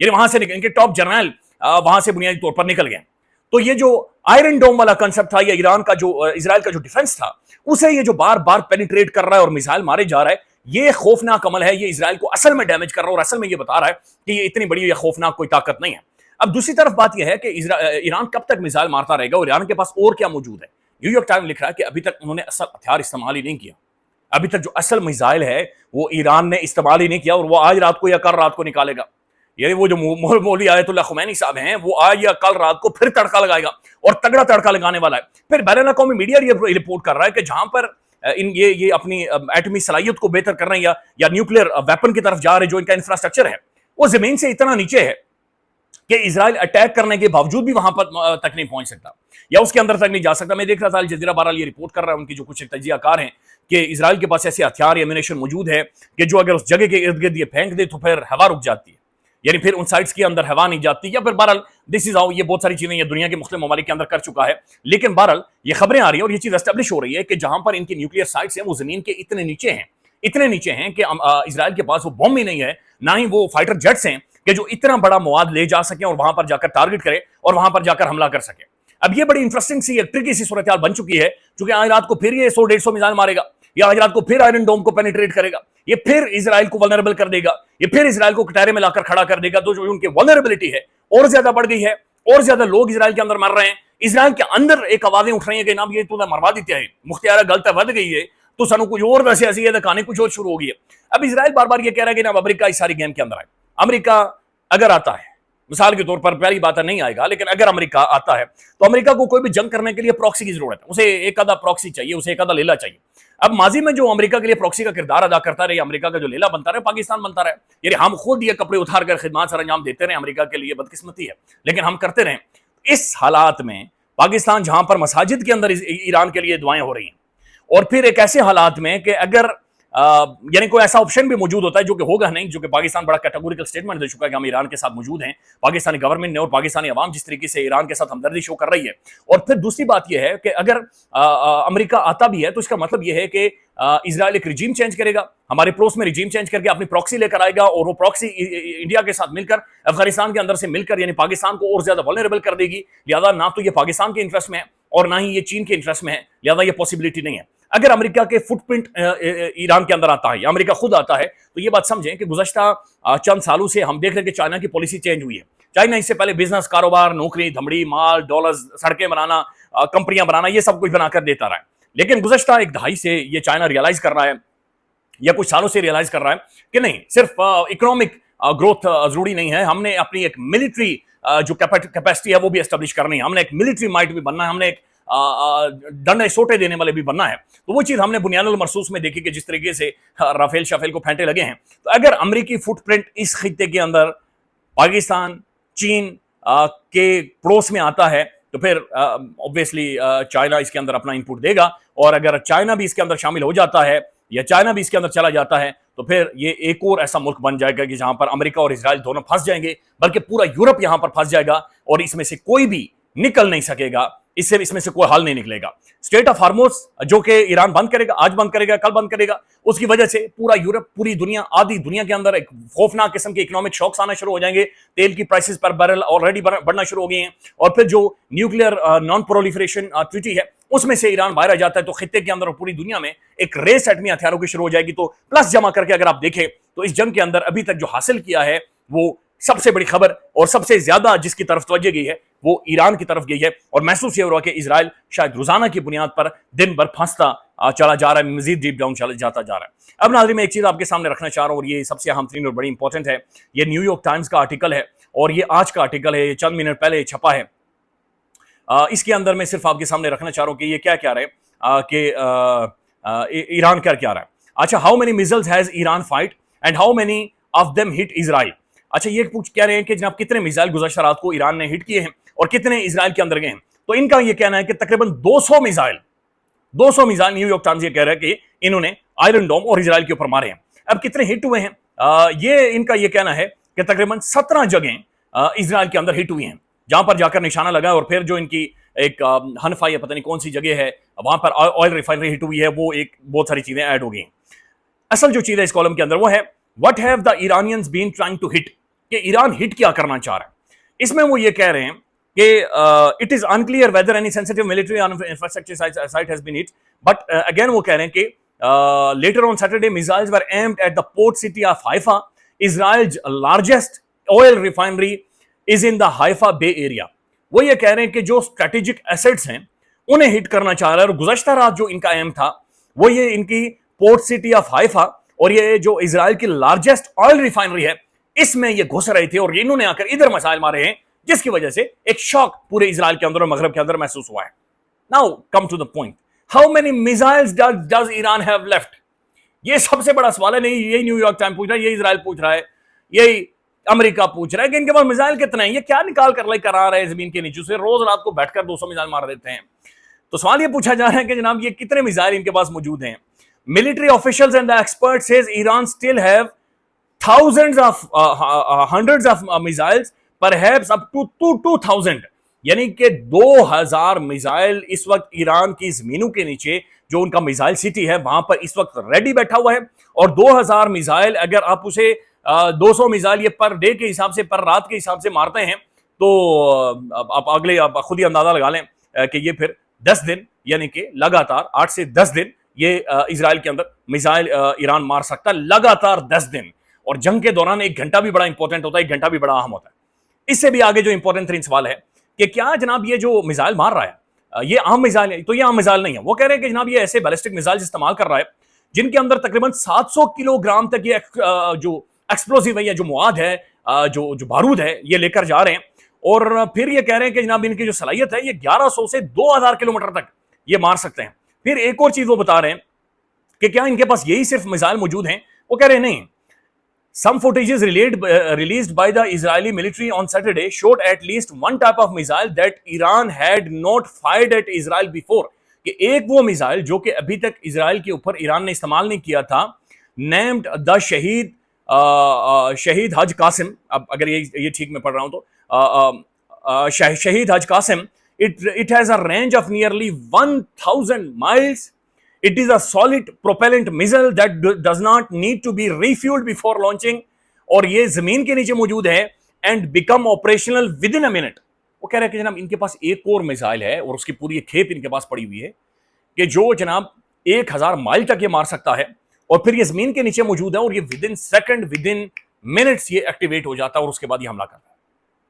یعنی وہاں سے ان کے ٹاپ جرنیل وہاں سے بنیادی طور پر نکل گئے. تو یہ جو آئرن ڈوم والا کنسپٹ تھا یا ایران کا جو اسرائیل کا جو ڈیفنس تھا اسے یہ جو بار بار پینیٹریٹ کر رہا ہے اور میزائل مارے جا رہا ہے, یہ خوفناک عمل ہے. یہ اسرائیل کو اصل میں ڈیمیج کر رہا ہے اور اصل میں یہ بتا رہا ہے کہ یہ اتنی بڑی یا خوفناک کوئی طاقت نہیں ہے. اب دوسری طرف بات یہ ہے کہ ایران کب تک میزائل مارتا رہے گا اور ایران کے پاس اور کیا موجود ہے. نیو یارک ٹائم لکھ رہا ہے کہ ابھی تک انہوں نے اصل ہتھیار استعمال ہی نہیں کیا. ابھی تک جو اصل میزائل ہے وہ ایران نے استعمال ہی نہیں کیا اور وہ آج رات کو یا کل رات کو نکالے گا. یعنی وہ جو مولوی آیت اللہ خمینی صاحب ہیں وہ آج یا کل رات کو پھر تڑکا لگائے گا اور تگڑا تڑکا لگانے والا ہے. پھر بین الاقوامی میڈیا یہ رپورٹ کر رہا ہے کہ جہاں پر یہ اپنی ایٹمی صلاحیت کو بہتر کر رہے ہیں یا نیوکلیر ویپن کی طرف جا رہے, جو ان کا انفراسٹرکچر ہے وہ زمین سے اتنا نیچے ہے کہ اسرائیل اٹیک کرنے کے باوجود بھی وہاں پر تک نہیں پہنچ سکتا یا اس کے اندر تک نہیں جا سکتا. میں دیکھ رہا تھا الجزیرہ بہرحال یہ رپورٹ کر رہا ہے, ان کی جو کچھ تجزیہ کار ہیں کہ اسرائیل کے پاس ایسے ہتھیار یا امونیشن موجود ہے کہ جو اگر اس جگہ کے ارد گرد یہ پھینک دے تو پھر ہوا رک جاتی ہے, یعنی پھر ان سائٹس کے اندر ہوا نہیں جاتی. یا پھر بہرحال دس از ہاؤ, یہ بہت ساری چیزیں یہ دنیا کے مختلف ممالک کے اندر کر چکا ہے. لیکن بہرحال یہ خبریں آ رہی ہیں اور یہ چیز اسٹیبلش ہو رہی ہے کہ جہاں پر ان کی نیوکلیئر سائٹس ہیں وہ زمین کے اتنے نیچے ہیں کہ اسرائیل کے پاس وہ بم ہی نہیں ہے, نہ ہی وہ فائٹر جیٹس ہیں کہ جو اتنا بڑا مواد لے جا سکیں اور وہاں پر جا کر ٹارگٹ کرے اور وہاں پر جا کر حملہ کر سکے. اب یہ بڑی انٹرسٹنگ سی ایک ٹرکی سی صورتحال بن چکی ہے, چونکہ آج رات کو پھر یہ 100-150 میزائل مارے گا, یا آج رات کو پھر آئرن ڈوم کو پینیٹریٹ کرے گا, یہ پھر اسرائیل کو ولنریبل کر دے گا, یہ پھر اسرائیل کو کٹہرے میں لا کر کھڑا کر دے گا. تو جو ان کی ولنریبلٹی ہے اور زیادہ بڑھ گئی ہے اور زیادہ لوگ اسرائیل کے اندر مر رہے ہیں. اسرائیل کے اندر ایک آوازیں اٹھ رہی ہیں کہ جناب یہ تو مروا دیتے ہیں, مختار غلط ود گئی ہے تو سانو کچھ اور ویسے ایسی ہے کہانی کچھ اور شروع ہو گئی ہے. اب اسرائیل بار بار یہ کہہ رہا ہے کہ جناب امریکہ اس ساری گیم کے اندر آئے. امریکہ اگر آتا ہے, مثال کے طور پر پہلی بات نہیں آئے گا, لیکن اگر امریکہ آتا ہے تو امریکہ کو کوئی بھی جنگ کرنے کے لیے پراکسی کی ضرورت ہے. اسے ایک آدھا پراکسی چاہیے, اسے ایک آدھا لیلا چاہیے. اب ماضی میں جو امریکہ کے لیے پراکسی کا کردار ادا کرتا رہے, امریکہ کا جو لیلا بنتا رہے, پاکستان بنتا رہے. یعنی ہم خود یہ کپڑے اتار کر خدمات سر انجام دیتے رہے, امریکہ کے لیے بدقسمتی ہے لیکن ہم کرتے رہے. اس حالات میں پاکستان جہاں پر مساجد کے اندر ایران کے لیے دعائیں ہو رہی ہیں, اور پھر ایک ایسے حالات میں کہ اگر یعنی کوئی ایسا آپشن بھی موجود ہوتا ہے جو کہ ہوگا نہیں, جو کہ پاکستان بڑا کیٹیگوریکل سٹیٹمنٹ دے چکا ہے کہ ہم ایران کے ساتھ موجود ہیں, پاکستانی گورنمنٹ نے اور پاکستانی عوام جس طریقے سے ایران کے ساتھ ہمدردی شو کر رہی ہے. اور پھر دوسری بات یہ ہے کہ اگر امریکہ آتا بھی ہے تو اس کا مطلب یہ ہے کہ اسرائیل ایک رجیم چینج کرے گا, ہمارے پڑوس میں رجیم چینج کر کے اپنی پراکسی لے کر آئے گا, اور وہ پراکسی انڈیا کے ساتھ مل کر افغانستان کے اندر سے مل کر یعنی پاکستان کو اور زیادہ ولنریبل کر دے گی. لہذا نہ تو یہ پاکستان کے انٹرسٹ میں ہے اور نہ ہی یہ چین کے انٹرسٹ میں ہے, لہذا یہ پاسبلٹی نہیں ہے. اگر امریکہ کے فٹ پرنٹ ایران کے اندر آتا ہے یا امریکہ خود آتا ہے تو یہ بات سمجھیں کہ گزشتہ چند سالوں سے ہم دیکھ رہے ہیں کہ چائنا کی پالیسی چینج ہوئی ہے. چائنا اس سے پہلے بزنس, کاروبار, نوکری, دھمڑی, مال, ڈالرز, سڑکیں بنانا, کمپنیاں بنانا, یہ سب کچھ بنا کر دیتا رہا ہے. لیکن گزشتہ ایک دہائی سے یہ چائنا ریئلائز کر رہا ہے یا کچھ سالوں سے ریئلائز کر رہا ہے کہ نہیں, صرف اکنامک گروتھ ضروری نہیں ہے, ہم نے اپنی ایک ملٹری جو کیپیسٹی ہے وہ بھی اسٹیبلش کرنی ہے, ہم نے ایک ملٹری مائٹ بھی بننا ہے, ہم نے ایک ڈنڈے سوٹے دینے والے بھی بننا ہے. تو وہ چیز ہم نے بنیاد المرصوص میں دیکھی کہ جس طریقے سے رافیل شافیل کو پھینٹے لگے ہیں. تو اگر امریکی فٹ پرنٹ اس خطے کے اندر پاکستان, چین کے پڑوس میں آتا ہے تو پھر obviously چائنا اس کے اندر اپنا انپٹ دے گا, اور اگر چائنا بھی اس کے اندر شامل ہو جاتا ہے یا چائنا بھی اس کے اندر چلا جاتا ہے تو پھر یہ ایک اور ایسا ملک بن جائے گا کہ جہاں پر امریکہ اور اسرائیل دونوں پھنس جائیں گے, بلکہ پورا یورپ یہاں پر پھنس جائے گا اور اس میں سے کوئی بھی نکل نہیں سکے گا, اس میں سے کوئی حل نہیں نکلے گا. اسٹریٹ آف ہارموز جو کہ ایران بند کرے گا, آج بند کرے گا, کل بند کرے گا, اس کی وجہ سے پورا یورپ, پوری دنیا, آدھی دنیا کے اندر ایک خوفناک قسم کے اکنامک شاکس آنا شروع ہو جائیں گے. تیل کی پرائسز پر بیرل آلریڈی بڑھنا شروع ہو گئی ہیں, اور پھر جو نیوکلیئر نان پرولیفریشن ٹریٹی ہے اس میں سے ایران باہر آ جاتا ہے تو خطے کے اندر اور پوری دنیا میں ایک ریس ایٹمی ہتھیاروں کی شروع ہو جائے گی. تو پلس جمع کر کے اگر آپ دیکھیں تو اس جنگ کے اندر ابھی تک جو حاصل کیا ہے وہ سب سے بڑی خبر اور سب سے زیادہ جس کی طرف توجہ گئی ہے وہ ایران کی طرف گئی ہے, اور محسوس یہ ہو رہا ہے کہ اسرائیل شاید روزانہ کی بنیاد پر دن بھر پھنستا چلا جا رہا ہے, مزید ڈیپ ڈاؤن چلا جاتا جا رہا ہے. اب ناظرین میں ایک چیز آپ کے سامنے رکھنا چاہ رہا ہوں, اور یہ سب سے اہم ترین اور بڑی امپورٹنٹ ہے. یہ نیو یارک ٹائمز کا آرٹیکل ہے اور یہ آج کا آرٹیکل ہے, یہ چند منٹ پہلے چھپا ہے. اس کے اندر میں صرف آپ کے سامنے رکھنا چاہ رہا ہوں کہ یہ کیا کہہ رہا ہے کہ ایران کیا رہا ہے. اچھا, how many missiles has Iran fight and how many of them hit Israel. اچھا, یہ کہہ رہے ہیں کہ جناب کتنے میزائل گزشتہ رات کو ایران نے ہٹ کیے ہیں اور کتنے اسرائیل کے اندر گئے ہیں. تو ان کا یہ کہنا ہے کہ تقریباً 200 میزائل نیو یارک ٹائمز یہ کہہ رہا ہے کہ انہوں نے آئرن ڈوم اور اسرائیل کے اوپر مارے ہیں. اب کتنے ہٹ ہوئے ہیں, یہ ان کا یہ کہنا ہے کہ تقریباً 17 جگہیں اسرائیل کے اندر ہٹ ہوئی ہیں جہاں پر جا کر نشانہ لگا, اور پھر جو ان کی ایک ہنفا یا پتہ نہیں کون سی جگہ ہے وہاں پر آئل ریفائنری ہٹ ہوئی ہے, وہ ایک بہت ساری چیزیں ایڈ ہو گئی ہیں. اصل جو چیز ہے اس کالم کے اندر وہ ہے what have the Iranians been trying to hit, کہ ایران ہٹ کیا کرنا چاہ رہا ہے. اس میں وہ یہ کہہ رہے ہیں کہ it is unclear whether any sensitive military infrastructure site has been hit, but again وہ کہہ رہے ہیں کہ later on Saturday missiles were aimed at the port city of Haifa. Israel's largest oil refinery is in the Haifa Bay area. وہ یہ کہہ رہے ہیں کہ جو اسٹریٹجک ایسٹس ہیں انہیں ہٹ کرنا چاہ رہا ہے, اور گزشتہ رات جو ان کا ایم تھا وہ یہ ان کی پورٹ سٹی آف ہائفا اور یہ جو اسرائیل کی لارجسٹ آئل ریفائنری ہے اس میں یہ گھس رہے تھے, اور انہوں نے آ کر ادھر مسائل مارے ہیں جس کی وجہ سے ایک شاک پورے اسرائیل کے اندر اور مغرب کے اندر محسوس ہوا ہے. Now come to the point. How many missiles does Iran have left? یہ سب سے بڑا سوال ہے. نہیں یہی نیو یارک ٹائم پوچھ رہا ہے, یہی اسرائیل پوچھ رہا ہے, یہی امریکہ پوچھ رہا ہے کہ ان کے پاس میزائل کتنے ہیں, یہ کیا نکال کر لے کر آ رہے ہیں زمین کے نیچے سے, روز رات کو بیٹھ کر 200 میزائل مار دیتے ہیں. تو سوال یہ پوچھا جا رہا ہے کہ جناب یہ کتنے میزائل ان کے پاس موجود ہیں. Military officials and expert says Iran still have thousands of hundreds of missiles, perhaps up to 2000, یعنی کہ 2000 میزائل اس وقت ایران کی زمینوں کے نیچے جو ان کا میزائل سٹی ہے وہاں پر اس وقت ریڈی بیٹھا ہوا ہے. اور 2000 میزائل اگر آپ اسے 200 میزائل یہ پر ڈے کے حساب سے پر رات کے حساب سے مارتے ہیں تو آپ خود ہی اندازہ لگا لیں کہ یہ پھر 10 دن یعنی کہ لگاتار 8 سے 10 دن یہ اسرائیل کے اندر میزائل ایران مار سکتا ہے, لگاتار 10 دن. اور جنگ کے دوران 1 گھنٹہ بھی بڑا امپورٹنٹ ہوتا ہے, 1 گھنٹہ بھی بڑا اہم ہوتا ہے. اس سے بھی آگے جو امپورٹنٹ ترین سوال ہے کہ کیا جناب یہ جو میزائل مار رہا ہے یہ عام میزائل ہے؟ تو یہ عام میزائل نہیں ہے. وہ کہہ رہے ہیں کہ جناب یہ ایسے بیلسٹک میزائل استعمال کر رہا ہے جن کے اندر تقریباً 700 کلو گرام تک یہ جو ایکسپلوزیو ہے یا جو مواد ہے جو بارود ہے یہ لے کر جا رہے ہیں. اور پھر یہ کہہ رہے ہیں کہ جناب ان کی جو صلاحیت ہے یہ 1100 سے 2000 کلومیٹر تک یہ مار سکتے ہیں. پھر ایک اور چیز وہ بتا رہے ہیں کہ کیا ان کے پاس یہی صرف میزائل موجود ہیں. وہ کہہ رہے ہیں نہیں. Some footages released by the Israeli military on Saturday showed at least one type of missile that Iran had not fired at Israel before. کہ ایک وہ میزائل جو کہ ابھی تک اسرائیل کے اوپر ایران نے استعمال نہیں کیا تھا, named the شہید حج قاسم, اب اگر یہ ٹھیک میں پڑھ رہا ہوں تو شہید حج Qasim, it has a range of nearly 1000 miles. It is a solid propellant missile that does not need to be refueled before launching, اور یہ زمین کے نیچے موجود ہے and become operational within a minute. وہ کہہ رہے ہیں کہ جناب ان کے پاس ایک اور میزائل ہے اور اس کی پوری کھیپ ان کے پاس پڑی ہوئی ہے کہ جو جناب 1000 مائل تک یہ مار سکتا ہے اور پھر یہ زمین کے نیچے موجود ہے اور یہ within second within minutes یہ ایکٹیویٹ ہو جاتا ہے اور اس کے بعد یہ حملہ کرتا ہے.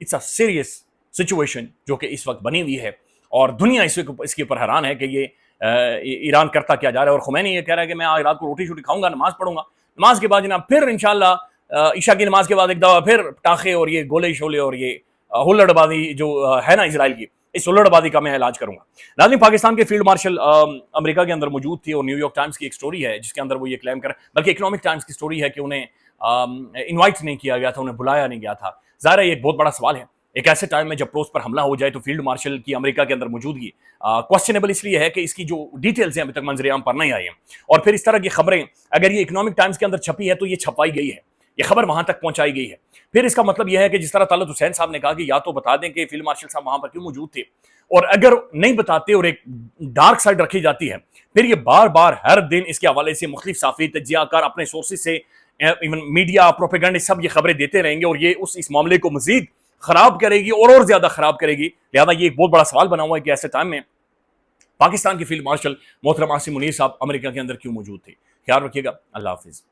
It's a serious situation جو کہ اس وقت بنی ہوئی ہے اور دنیا اس کے اوپر حیران ہے کہ یہ ایران کرتا کیا جا رہا ہے. اور خمینی یہ کہہ رہا ہے کہ میں رات کو روٹی شوٹی کھاؤں گا, نماز پڑھوں گا, نماز کے بعد جناب پھر انشاءاللہ عشاء کی نماز کے بعد ایک دفعہ پھر پٹاخے اور یہ گولے شولے اور یہ ہلڑ بازی جو ہے نا اسرائیل کی, اس ہلڑ بازی کا میں علاج کروں گا. ناظرین, پاکستان کے فیلڈ مارشل امریکہ کے اندر موجود تھی اور نیو یارک ٹائمز کی ایک سٹوری ہے جس کے اندر وہ یہ کلیم کر, بلکہ اکنامک ٹائمز کی سٹوری ہے کہ انہیں انوائٹ نہیں کیا گیا تھا, انہیں بلایا نہیں گیا تھا. ظاہر ہے یہ ایک بہت بڑا سوال ہے ایک ایسے ٹائم میں جب پوسٹ پر حملہ ہو جائے تو فیلڈ مارشل کی امریکہ کے اندر موجودگی کوسچنیبل اس لیے ہے کہ اس کی جو ڈیٹیلز ہیں ابھی تک منظر عام پر نہیں آئی ہیں. اور پھر اس طرح کی خبریں اگر یہ اکنامک ٹائمز کے اندر چھپی ہے تو یہ چھپائی گئی ہے, یہ خبر وہاں تک پہنچائی گئی ہے. پھر اس کا مطلب یہ ہے کہ جس طرح طلعت حسین صاحب نے کہا کہ یا تو بتا دیں کہ فیلڈ مارشل صاحب وہاں پر کیوں موجود تھے, اور اگر نہیں بتاتے اور ایک ڈارک سائڈ رکھی جاتی ہے پھر یہ بار بار ہر دن اس کے حوالے سے مختلف صحافی تجزیہ کار اپنے سورسز سے ایون میڈیا پروپیگنڈا سب یہ خبریں دیتے رہیں گے اور یہ اس معاملے کو مزید خراب کرے گی اور زیادہ خراب کرے گی. لہذا یہ ایک بہت بڑا سوال بنا ہوا ہے کہ ایسے ٹائم میں پاکستان کے فیلڈ مارشل محترم عاصم منیر صاحب امریکہ کے اندر کیوں موجود تھے. خیال رکھیے گا. اللہ حافظ.